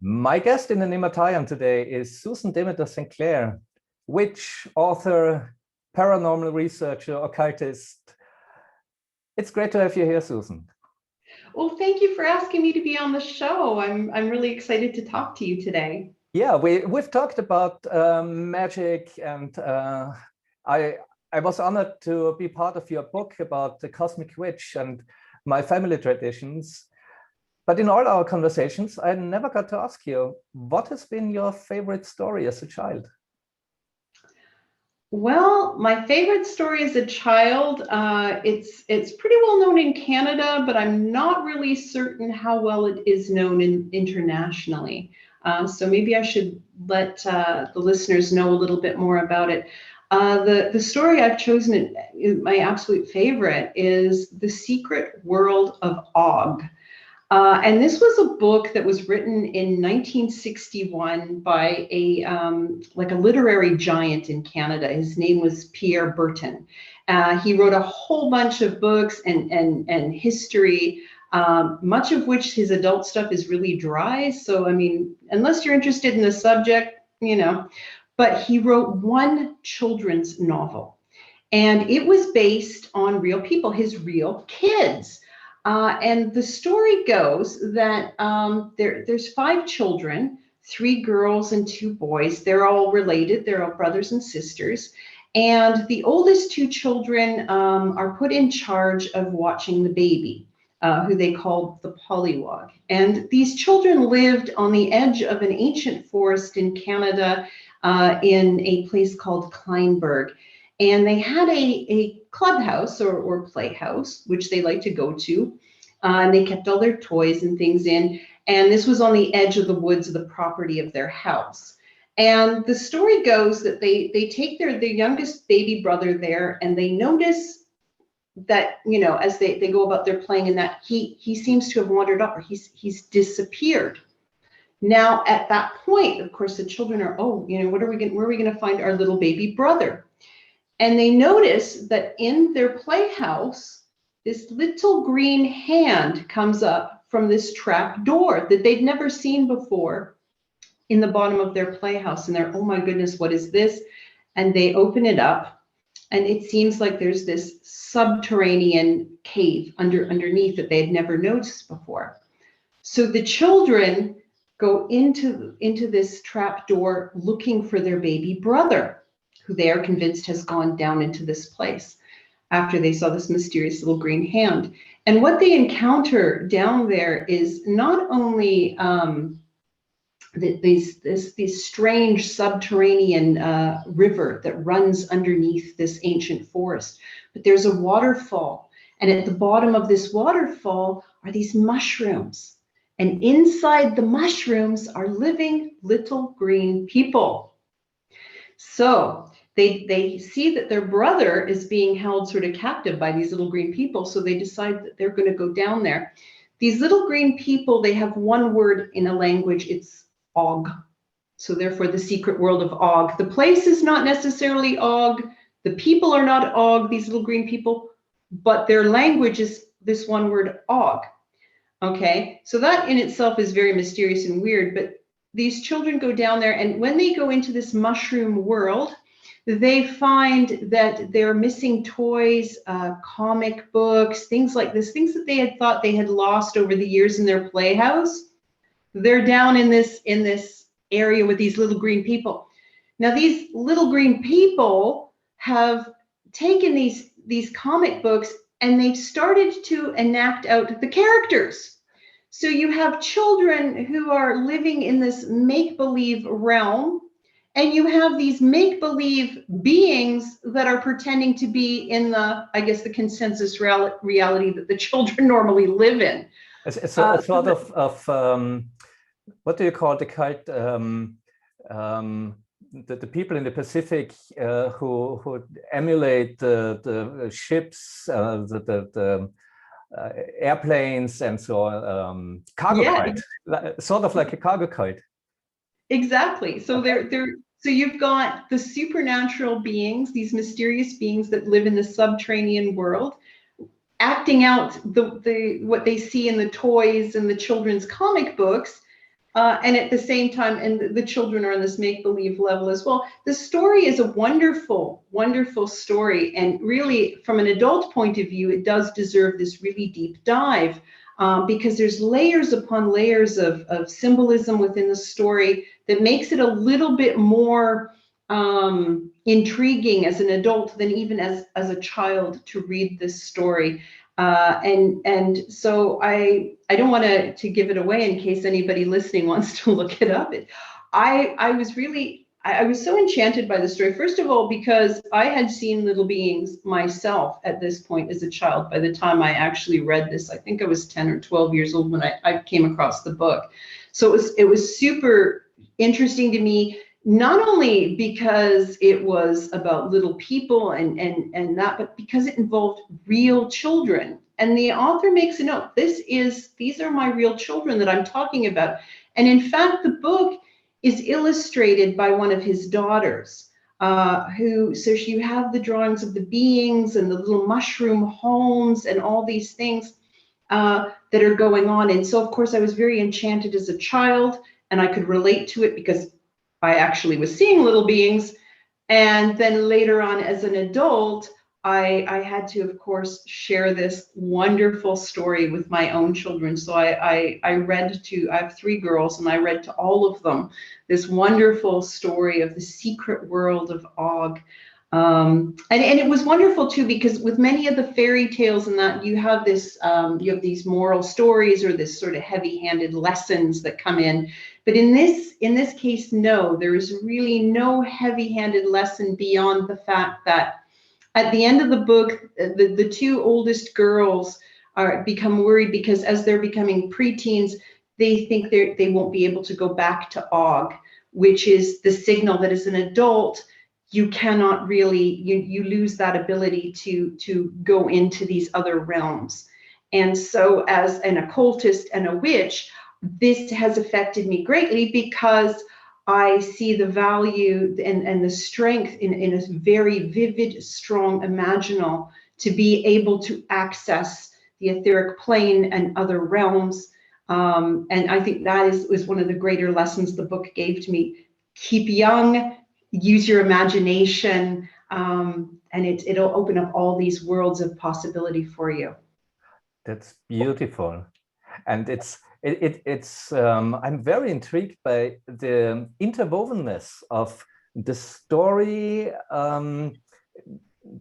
My guest in the Nimataion today is Susan Demeter St.Clair, witch, author, paranormal researcher, occultist. It's great to have you here, Susan. Well, thank you for asking me to be on the show. I'm really excited to talk to you today. Yeah, we've talked about magic, and I was honored to be part of your book about the cosmic witch and my family traditions. But in all our conversations, I never got to ask you, what has been your favorite story as a child? Well, my favorite story as a child, it's pretty well known in Canada, but I'm not really certain how well it is known internationally. So maybe I should let the listeners know a little bit more about it. The story I've chosen, my absolute favorite, is The Secret World of Og. And this was a book that was written in 1961 by a literary giant in Canada. His name was Pierre Berton. He wrote a whole bunch of books and history, much of which his adult stuff is really dry. So, I mean, unless you're interested in the subject, but he wrote one children's novel. And it was based on real people, his real kids. And the story goes that there's 5 children, 3 girls and 2 boys. They're all related. They're all brothers and sisters. And the oldest 2 children are put in charge of watching the baby, who they called the pollywog. And these children lived on the edge of an ancient forest in Canada in a place called Kleinburg. And they had a clubhouse or playhouse, which they liked to go to. And they kept all their toys and things in. And this was on the edge of the woods of the property of their house. And the story goes that they take their youngest baby brother there, and they notice that, as they go about their playing, and that he seems to have wandered off, or he's disappeared. Now, at that point, of course, the children are, where are we going to find our little baby brother? And they notice that in their playhouse, this little green hand comes up from this trap door that they'd never seen before in the bottom of their playhouse. And they're, oh my goodness, what is this? And they open it up, and it seems like there's this subterranean cave underneath that they had never noticed before. So the children go into this trap door looking for their baby brother, who they are convinced has gone down into this place after they saw this mysterious little green hand. And what they encounter down there is not only this strange subterranean river that runs underneath this ancient forest, but there's a waterfall. And at the bottom of this waterfall are these mushrooms. And inside the mushrooms are living little green people. So they see that their brother is being held sort of captive by these little green people. So they decide that they're going to go down there. These little green people, they have one word in a language. It's Og. So therefore, the secret world of Og. The place is not necessarily Og. The people are not Og, these little green people, but their language is this one word, Og. Okay, so that in itself is very mysterious and weird, but these children go down there, and when they go into this mushroom world, they find that they're missing toys, comic books, things like this, things that they had thought they had lost over the years in their playhouse. They're down in this area with these little green people. Now, these little green people have taken these comic books, and they've started to enact out the characters. So you have children who are living in this make-believe realm, and you have these make-believe beings that are pretending to be in the consensus reality that the children normally live in. It's a sort of what do you call the cult? The people in the Pacific who emulate the ships, the airplanes, and so on. Cargo cult, sort of like a cargo cult. Exactly. So so you've got the supernatural beings, these mysterious beings that live in the subterranean world, acting out the what they see in the toys and the children's comic books. And at the same time, and the children are on this make-believe level as well. The story is a wonderful, wonderful story. And really, from an adult point of view, it does deserve this really deep dive because there's layers upon layers of symbolism within the story that makes it a little bit more intriguing as an adult than even as a child to read this story. And so I don't want to give it away in case anybody listening wants to look it up. I was so enchanted by the story. First of all, because I had seen Little Beings myself at this point as a child. By the time I actually read this, I think I was 10 or 12 years old when I came across the book. So it was super interesting to me. Not only because it was about little people and that, but because it involved real children. And the author makes a note, these are my real children that I'm talking about. And in fact, the book is illustrated by one of his daughters, so you have the drawings of the beings and the little mushroom homes and all these things that are going on. And so, of course, I was very enchanted as a child, and I could relate to it because I actually was seeing little beings. And then later on as an adult, I had to, of course, share this wonderful story with my own children. So I have 3 girls, and I read to all of them this wonderful story of the secret world of Og. And it was wonderful too, because with many of the fairy tales and that, you have these moral stories or this sort of heavy-handed lessons that come in. But in this case, no, there is really no heavy-handed lesson beyond the fact that at the end of the book, the 2 oldest girls become worried because as they're becoming preteens, they think they won't be able to go back to Og, which is the signal that as an adult, you cannot really, you lose that ability to go into these other realms. And so as an occultist and a witch, this has affected me greatly because I see the value and the strength in a very vivid, strong imaginal to be able to access the etheric plane and other realms. And I think that is one of the greater lessons the book gave to me. Keep young, use your imagination, and it'll open up all these worlds of possibility for you. That's beautiful. And I'm very intrigued by the interwovenness of the story.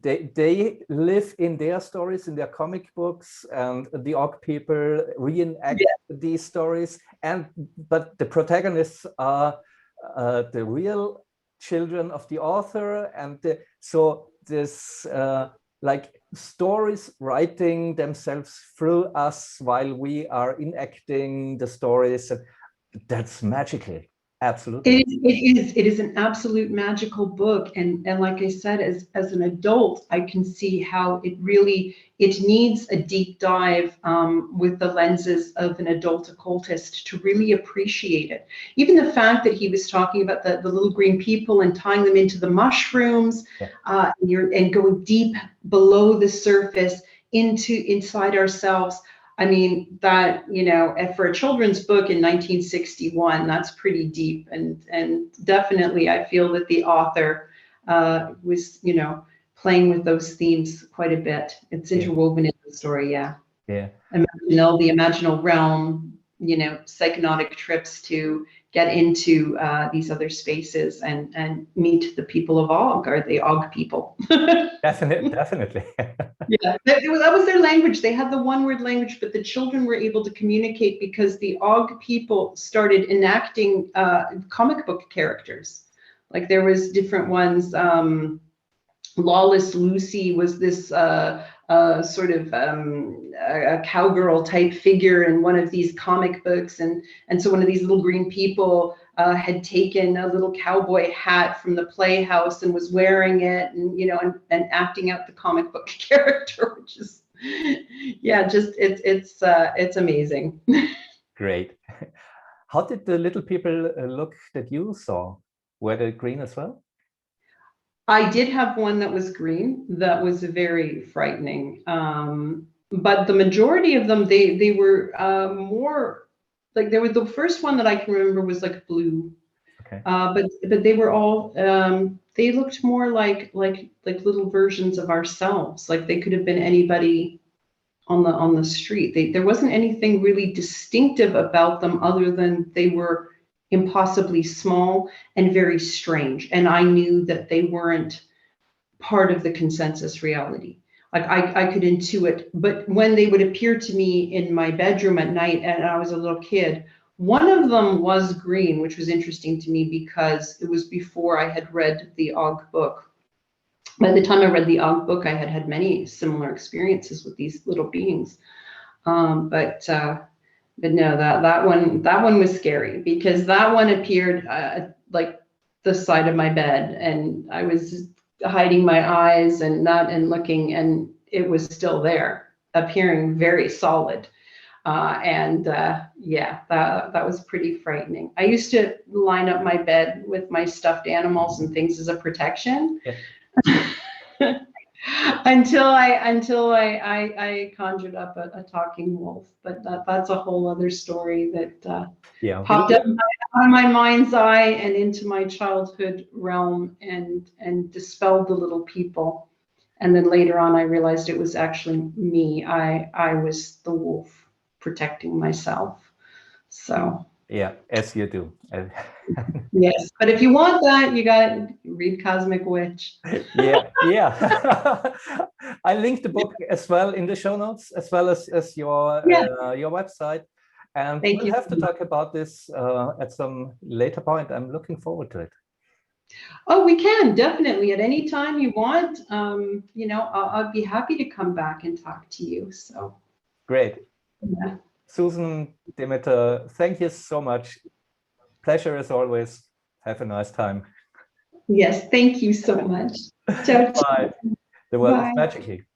They live in their stories, in their comic books, and the Og people reenact these stories. But the protagonists are the real children of the author, and so this like stories writing themselves through us while we are enacting the stories. That's magical. Absolutely. It is an absolute magical book. And like I said, as an adult, I can see how it needs a deep dive with the lenses of an adult occultist to really appreciate it. Even the fact that he was talking about the little green people and tying them into the mushrooms, and going deep below the surface inside ourselves. I mean, that, for a children's book in 1961, that's pretty deep. And definitely, I feel that the author was, playing with those themes quite a bit. It's interwoven in the story, yeah. Yeah. The imaginal realm, psychotic trips to get into these other spaces and meet the people of Og, or the Og people. Definitely. Yeah, that was their language. They had the one-word language, but the children were able to communicate because the Og people started enacting comic book characters. Like there was different ones. Lawless Lucy was this sort of a cowgirl type figure in one of these comic books, and so one of these little green people had taken a little cowboy hat from the playhouse and was wearing it, and acting out the comic book character, which is it's amazing. Great. How did the little people look that you saw? Were they green as well? I did have one that was green that was very frightening, but the majority of them, they were more like there was the first one that I can remember was like blue. Okay. But they were all they looked more like little versions of ourselves. Like they could have been anybody on the street. There wasn't anything really distinctive about them other than they were impossibly small and very strange. And I knew that they weren't part of the consensus reality. Like I could intuit, but when they would appear to me in my bedroom at night and I was a little kid, one of them was green, which was interesting to me because it was before I had read the Og book. By the time I read the Og book, I had had many similar experiences with these little beings. But no, that one was scary because that one appeared like the side of my bed, and I was hiding my eyes and looking, and it was still there, appearing very solid. Yeah, that was pretty frightening. I used to line up my bed with my stuffed animals and things as a protection. Yeah. until I conjured up a talking wolf, but that's a whole other story that Yeah. popped up out of my mind's eye and into my childhood realm and dispelled the little people. And then later on, I realized it was actually me. I was the wolf protecting myself. So yeah, as you do. yes, but if you want that, you got to read Cosmic Witch. Yeah. I linked the book as well in the show notes, as well as your website. And we'll have to talk about this at some later point. I'm looking forward to it. Oh, we can definitely at any time you want. I'll be happy to come back and talk to you. So great. Yeah. Susan, Demeter, thank you so much. Pleasure as always. Have a nice time. Yes, thank you so much. Ciao. Bye. The world is magic here.